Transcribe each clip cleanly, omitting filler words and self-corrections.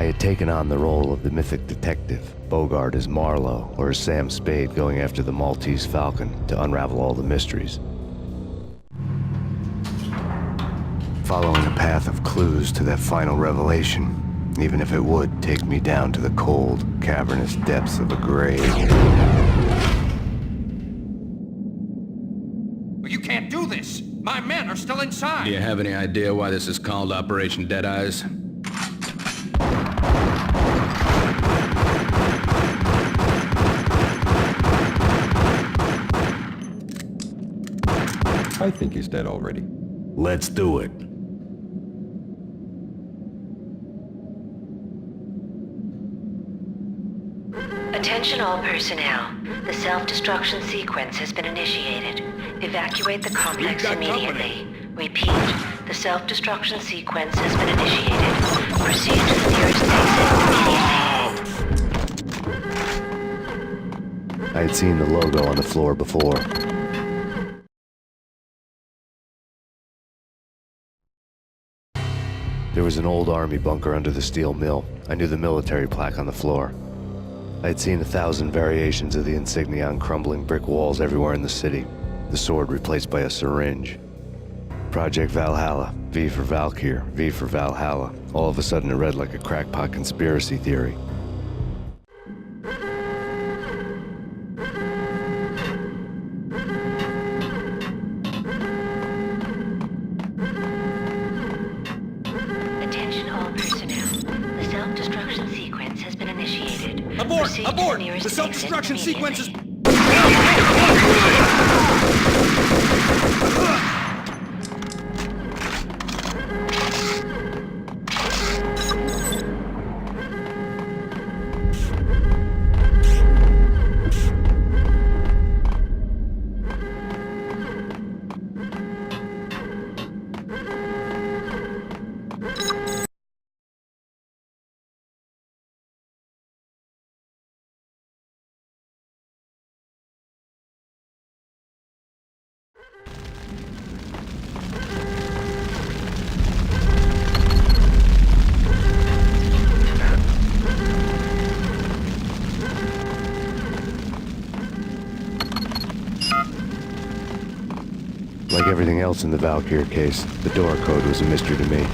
I had taken on the role of the mythic detective, Bogart as Marlowe or as Sam Spade going after the Maltese Falcon to unravel all the mysteries. Following a path of clues to that final revelation, even if it would take me down to the cold, cavernous depths of a grave. You can't do this! My men are still inside! Do you have any idea why this is called Operation Deadeyes? I think he's dead already. Let's do it. Attention all personnel. The self-destruction sequence has been initiated. Evacuate the complex immediately. Repeat, the self-destruction sequence has been initiated. Proceed to the nearest exit immediately. I had seen the logo on the floor before. There was an old army bunker under the steel mill. I knew the military plaque on the floor. I had seen 1,000 variations of the insignia on crumbling brick walls everywhere in the city. The sword replaced by a syringe. Project Valhalla, V for Valkyr, V for Valhalla. All of a sudden it read like a crackpot conspiracy theory. Attention all personnel. The self-destruction sequence has been initiated. Abort! Proceed to Abort! the nearest The self-destruction exit sequence is... immediately. Like everything else in the Valkyr case, the door code was a mystery to me.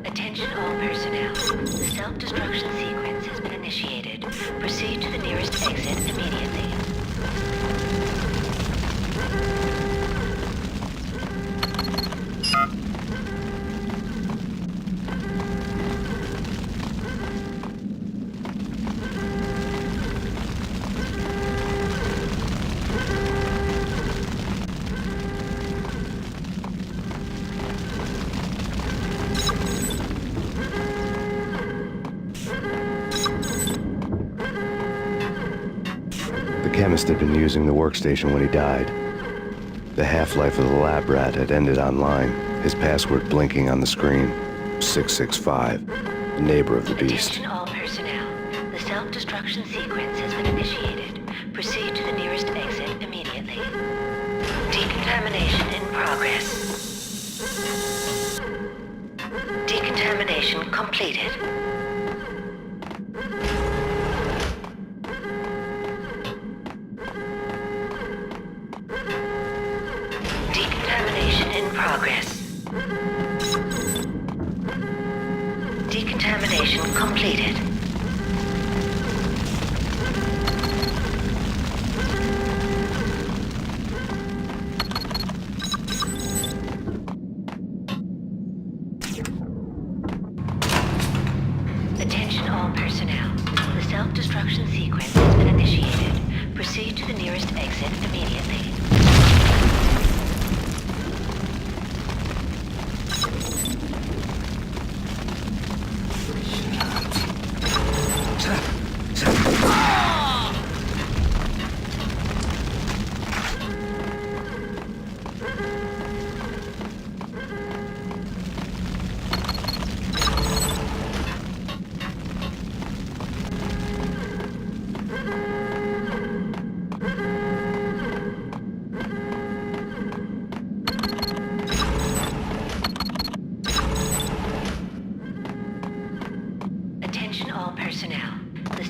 Attention all personnel. The self-destruction sequence has been initiated. Proceed to the nearest exit immediately. The chemist had been using the workstation when he died. The half-life of the lab rat had ended online, his password blinking on the screen. 665, the neighbor of the beast. Attention all personnel. The self-destruction sequence has been initiated. Proceed to the nearest exit immediately. Decontamination in progress. Decontamination completed. Decontamination in progress. Decontamination completed. Attention all personnel. The self-destruction sequence has been initiated. Proceed to the nearest exit immediately.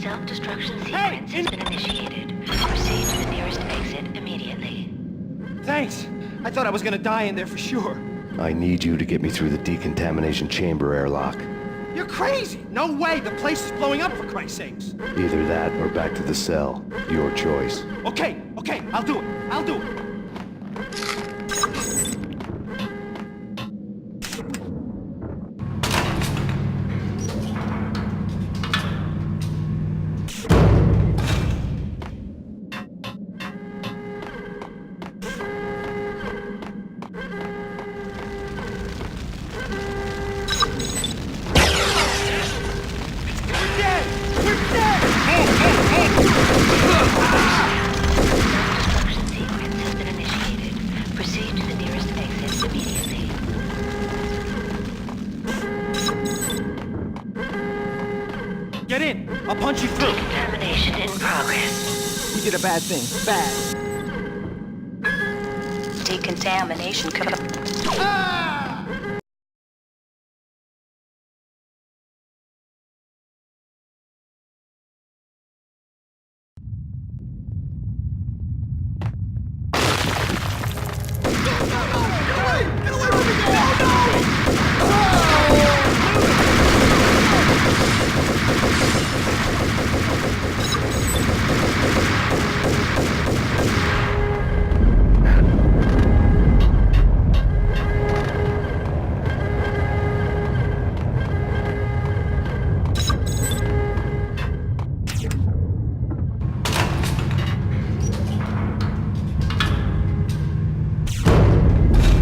self-destruction sequence has been initiated. Proceed to the nearest exit immediately. Thanks. I thought I was gonna die in there for sure. I need you to get me through the decontamination chamber airlock. You're crazy! No way! The place is blowing up, for Christ's sakes! Either that or back to the cell. Your choice. Okay, I'll do it. I'll do it. Self-destruction sequence has been initiated. Proceed to the nearest exit immediately. Get in! I'll punch you through! Decontamination in progress. We did a bad thing. Bad. Decontamination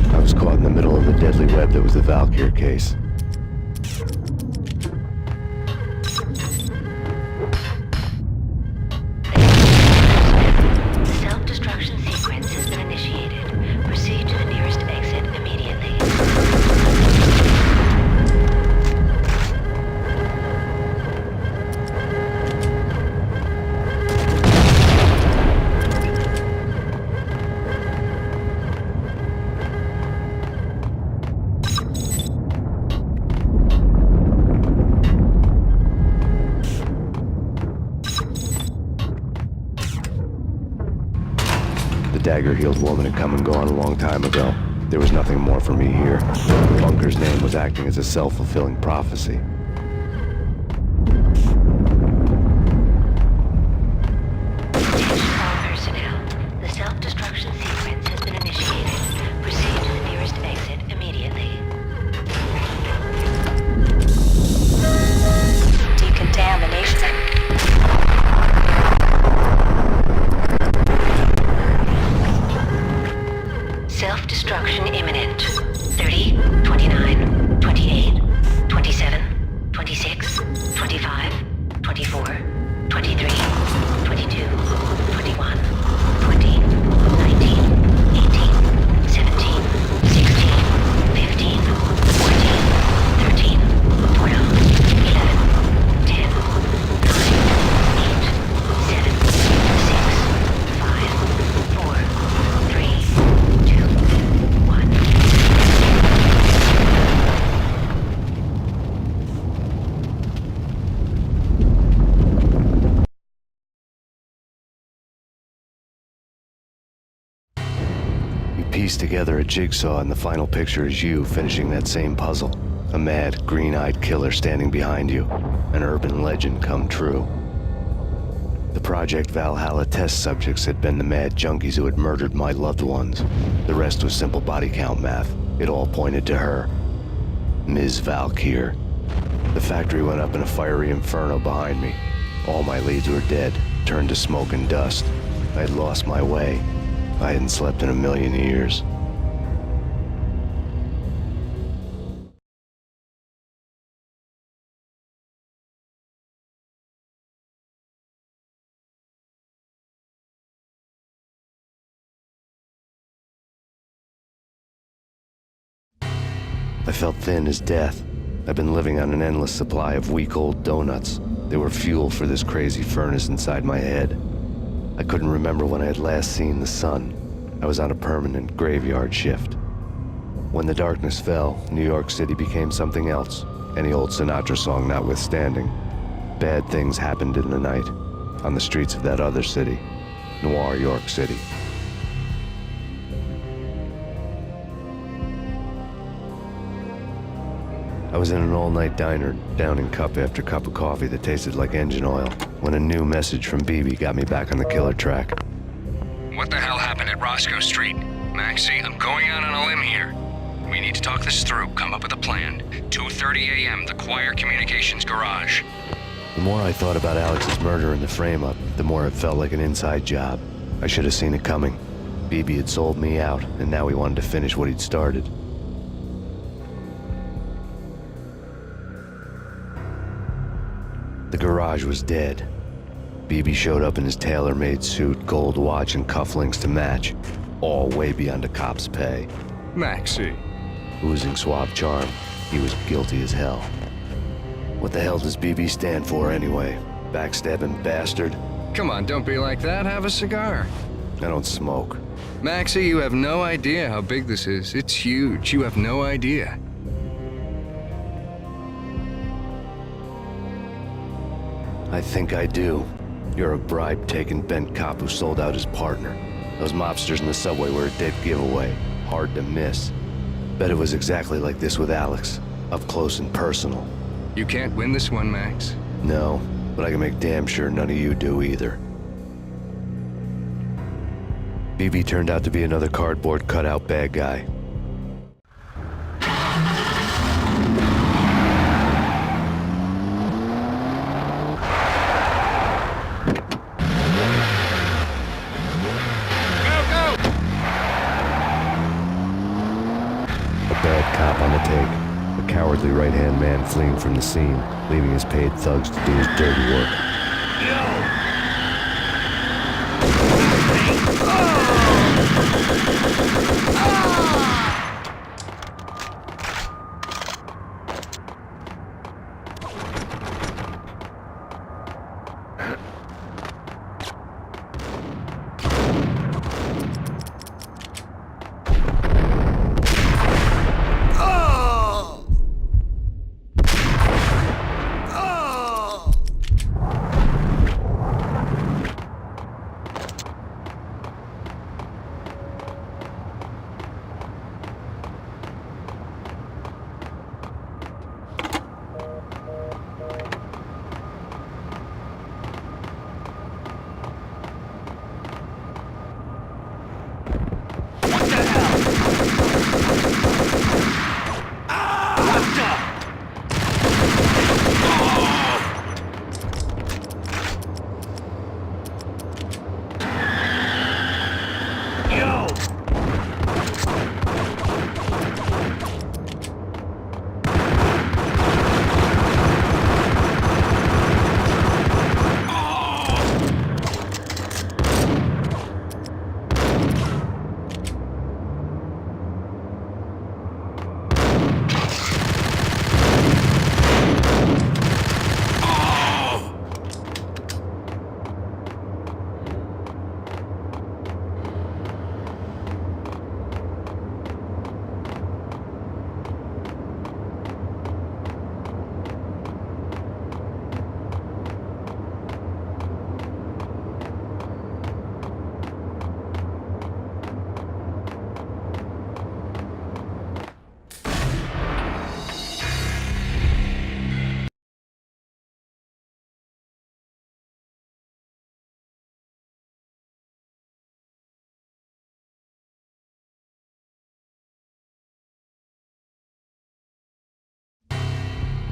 I was caught in the middle of the deadly web that was the Valkyr case. The self-destruction sequence has been initiated. Proceed to the nearest exit immediately. The dagger-heeled woman had come and gone a long time ago. There was nothing more for me here. The bunker's name was acting as a self-fulfilling prophecy. Attention all personnel. The self-destruction sequence has been initiated. Proceed to the nearest exit immediately. Decontamination. Self-destruction imminent. 30, 29, 28, 27, 26, 25, 24, 23, 22, 21, 20, 19, 18, 17, 16, 15, 14, 13, 12, 11, 10, 9, 8, 7, 6, 5, 4, 3, 2, 1. You piece together a jigsaw and the final picture is you finishing that same puzzle. A mad, green-eyed killer standing behind you. An urban legend come true. The Project Valhalla test subjects had been the mad junkies who had murdered my loved ones. The rest was simple body count math. It all pointed to her. Ms. Valkyr. The factory went up in a fiery inferno behind me. All my leads were dead, turned to smoke and dust. I had lost my way. I hadn't slept in a million years. I felt thin as death. I've been living on an endless supply of week-old donuts. They were fuel for this crazy furnace inside my head. I couldn't remember when I had last seen the sun. I was on a permanent graveyard shift. When the darkness fell, New York City became something else, any old Sinatra song notwithstanding. Bad things happened in the night, on the streets of that other city, Noir, York City. I was in an all-night diner, downing cup after cup of coffee that tasted like engine oil, when a new message from BB got me back on the killer track. What the hell happened at Roscoe Street? Maxie, I'm going out on a limb here. We need to talk this through, come up with a plan. 2:30 a.m., the Choir Communications Garage. The more I thought about Alex's murder and the frame-up, the more it felt like an inside job. I should have seen it coming. BB had sold me out, and now he wanted to finish what he'd started. The garage was dead. BB showed up in his tailor-made suit, gold watch, and cufflinks to match, all way beyond a cop's pay. Maxie. Oozing suave charm, he was guilty as hell. What the hell does BB stand for anyway? Backstabbing bastard? Come on, don't be like that. Have a cigar. I don't smoke. Maxie, you have no idea how big this is. It's huge. You have no idea. I think I do. You're a bribe-taking bent cop who sold out his partner. Those mobsters in the subway were a dead giveaway. Hard to miss. Bet it was exactly like this with Alex. Up close and personal. You can't win this one, Max. No, but I can make damn sure none of you do either. BB turned out to be another cardboard cutout bad guy. Bad cop on the take, a cowardly right-hand man fleeing from the scene, leaving his paid thugs to do his dirty work.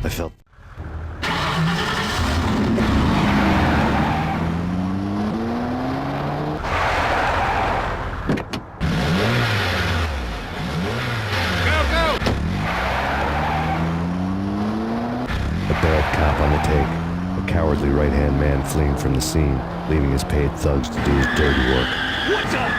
I felt... bad cop on the take, a cowardly right-hand man fleeing from the scene, leaving his paid thugs to do his dirty work. What's up?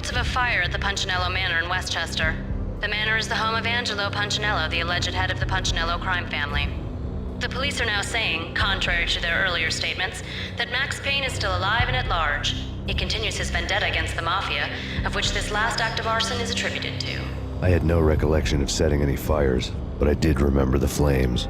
reports of a fire at the Punchinello Manor in Westchester. The manor is the home of Angelo Punchinello, the alleged head of the Punchinello crime family. The police are now saying, contrary to their earlier statements, that Max Payne is still alive and at large. He continues his vendetta against the Mafia, of which this last act of arson is attributed to. I had no recollection of setting any fires, but I did remember the flames.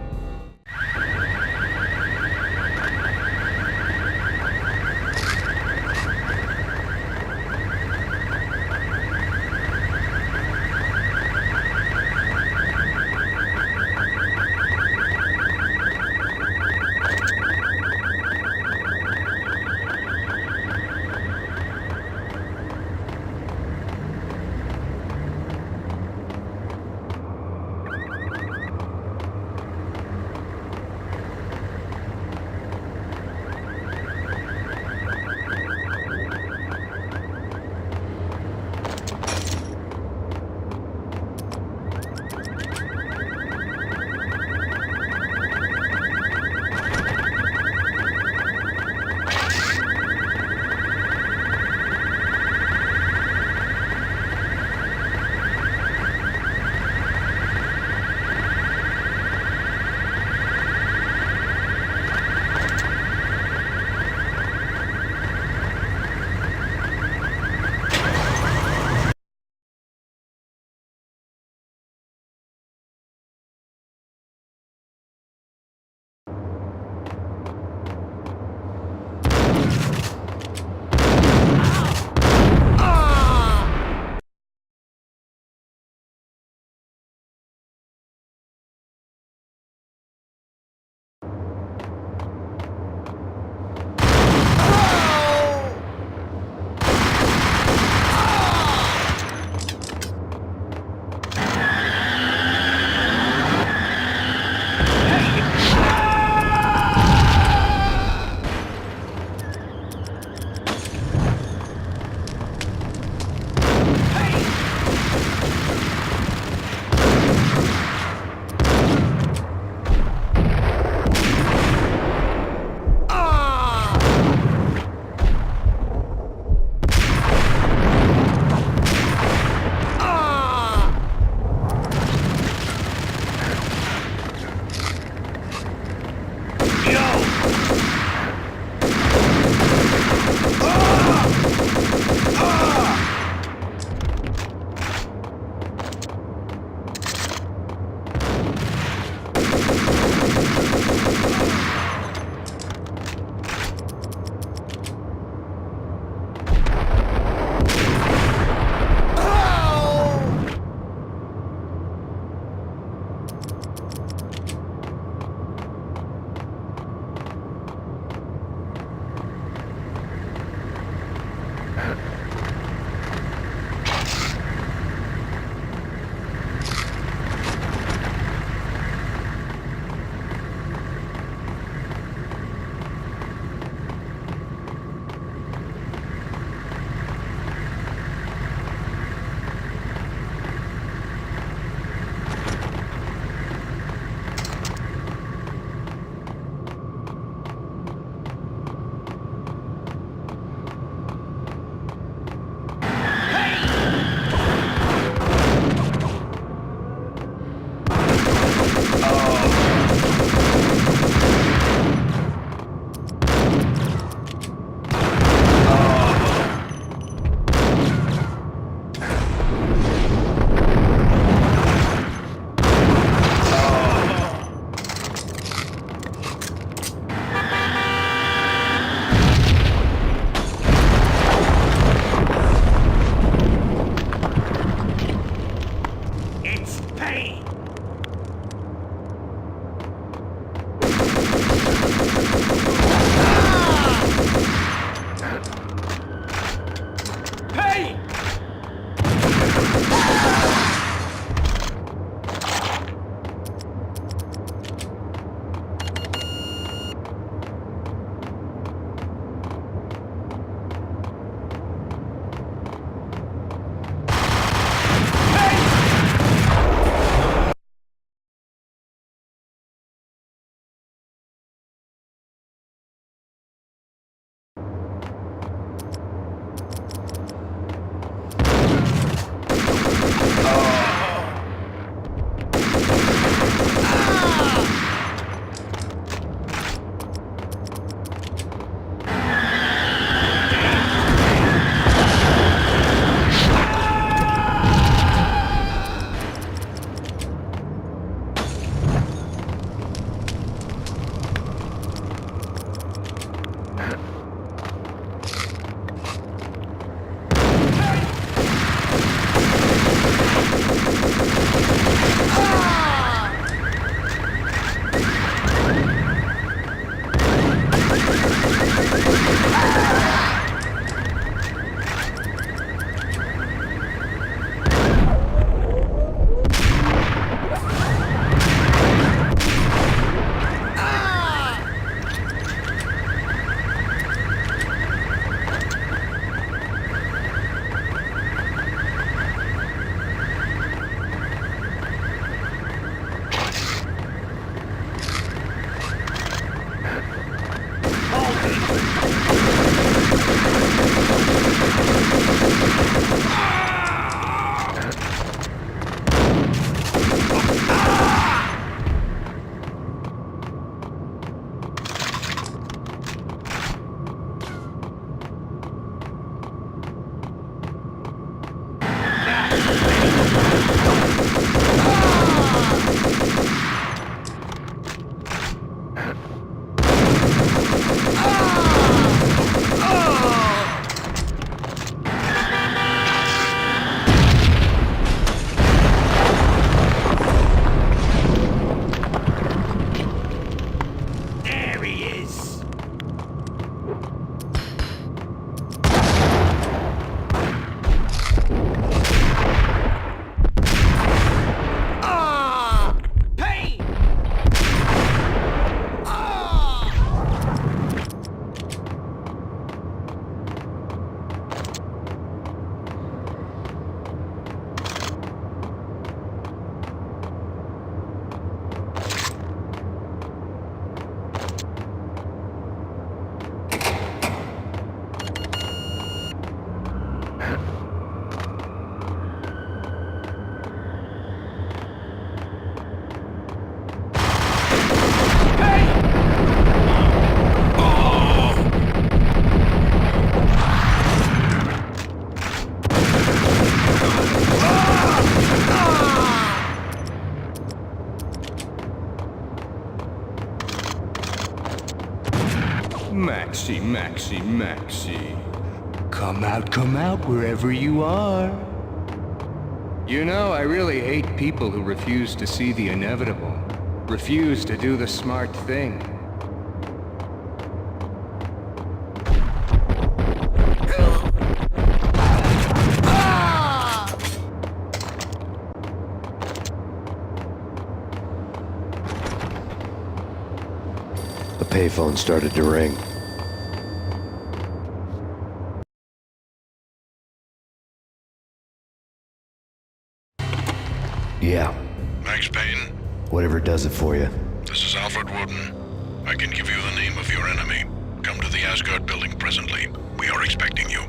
Maxie, Maxie, Maxie. Come out wherever you are. You know, I really hate people who refuse to see the inevitable. Refuse to do the smart thing. The payphone started to ring. Yeah, Max Payne, whatever does it for you. this is Alfred Woden. I can give you the name of your enemy. Come to the Asgard building presently. We are expecting you.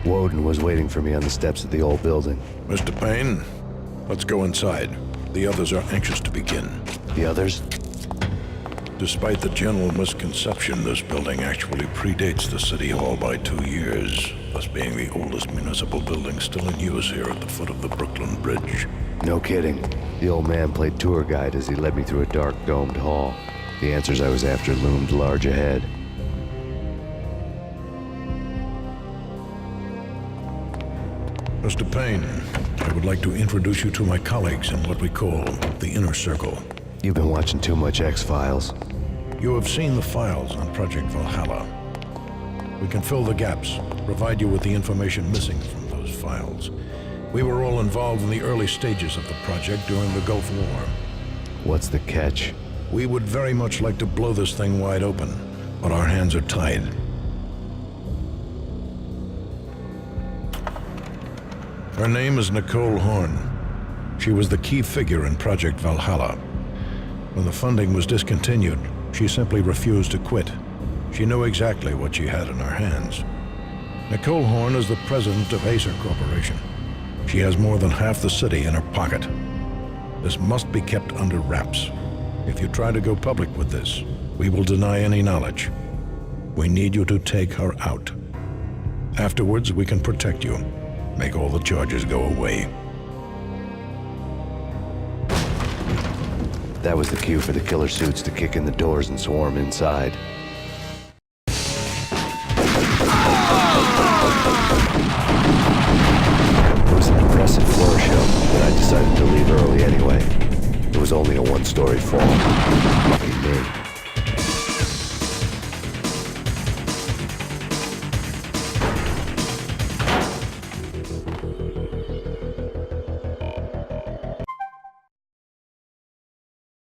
Woden was waiting for me on the steps of the old building. Mr. Payne, let's go inside. The others are anxious to begin. The others? Despite the general misconception, this building actually predates the City Hall by 2 years, thus being the oldest municipal building still in use here at the foot of the Brooklyn Bridge. No kidding. The old man played tour guide as he led me through a dark, domed hall. The answers I was after loomed large ahead. Mr. Payne, I would like to introduce you to my colleagues in what we call the Inner Circle. You've been watching too much X-Files. You have seen the files on Project Valhalla. We can fill the gaps, provide you with the information missing from those files. We were all involved in the early stages of the project during the Gulf War. What's the catch? We would very much like to blow this thing wide open, but our hands are tied. Her name is Nicole Horn. She was the key figure in Project Valhalla. When the funding was discontinued, she simply refused to quit. She knew exactly what she had in her hands. Nicole Horn is the president of Acer Corporation. She has more than half the city in her pocket. This must be kept under wraps. If you try to go public with this, we will deny any knowledge. We need you to take her out. Afterwards, we can protect you. Make all the charges go away. That was the cue for the killer suits to kick in the doors and swarm inside. It was an impressive floor show, but I decided to leave early anyway. It was only a one-story fall. Lucky me.